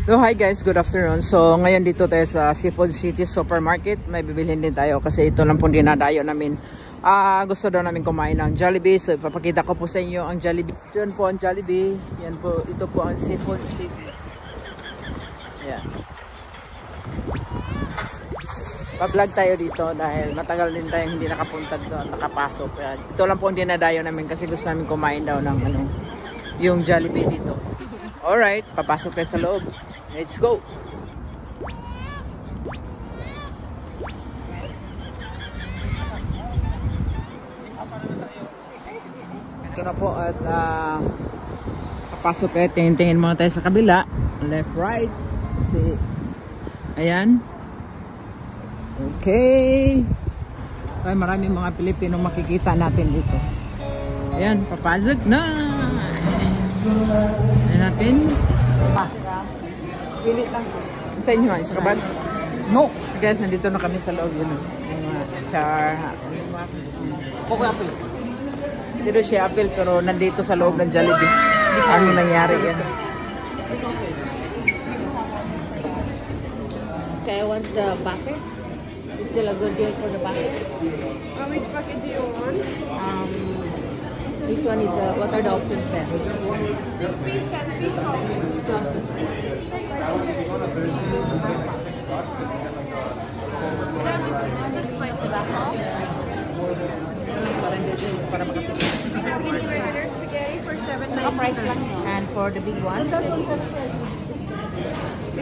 So hi guys, good afternoon. So ngayon dito tayo sa Seafood City Supermarket. May bibilhin din tayo kasi ito lang po dinadayo namin. Gusto daw namin kumain ng Jollibee. So ipapakita ko po sa inyo ang Jollibee. Diyan po ang Jollibee. Yan po, ito po ang Seafood City. Ayan. Pa-vlog tayo dito dahil matagal din tayo hindi nakapunta doon, nakapasok. Ayan. Ito lang po ang dinadayo namin kasi gusto namin kumain daw ng yung Jollibee dito. Alright, papasok tayo sa loob. Let's go! Ito na po at papasok tayo. Tingin-tingin muna tayo sa kabila. Left, right. Ayan. Okay. Ay, maraming mga Pilipino makikita natin dito. Ayan, papasok na! Ayan natin. Pilit lang. Sa inyo, isa ka ba? No. Guys, nandito na kami sa loob. Yun. Yung mga char. Okay, apple. Dito siya apple pero nandito sa loob ng Jollibee. Ano nangyari yan? Okay, I want the bucket. Is still a good deal for the bucket? Which bucket do you want? Which one is, what are the options there? 6 piece, 10 piece, 12 piece. That's spicy, that's all. Mini regular spaghetti for Saka price lang yun. And for the big one? If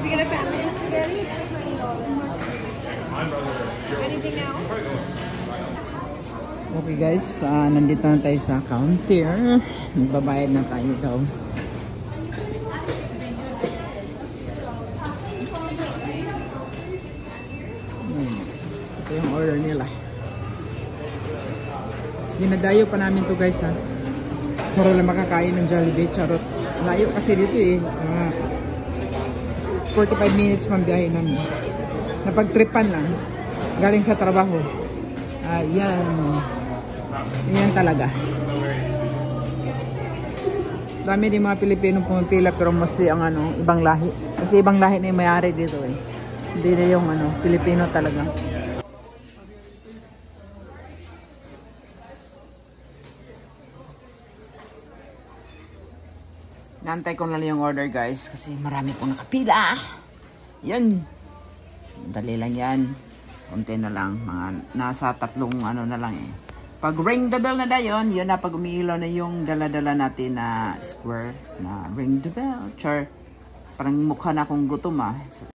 you get a family spaghetti, it's $20. Anything else? Okay guys, nandito na tayo sa counter. Magbabayad na tayo daw. Ito yung order nila. Dinadayo pa namin to guys ha. Para lang makakain ng Jollibee. Charot. Layo kasi dito eh. 45 minutes pang biyahe namin. Napagtripan lang. Galing sa trabaho. Ayan. Ayan talaga. Dami din mga Pilipino pumipila pero mostly ang ibang lahi. Kasi ibang lahi na yung may-ari dito eh. Hindi na yung Pilipino talaga. Nantay ko na lang yung order guys kasi marami pong nakapila. Yan. Dali lang yan. Konti na lang. Mga nasa tatlong na lang eh. Pag ring the bell na dayon, yun na pag umiilaw na yung dala-dala natin na square na ring the bell. Char, parang mukha na akong gutom ah.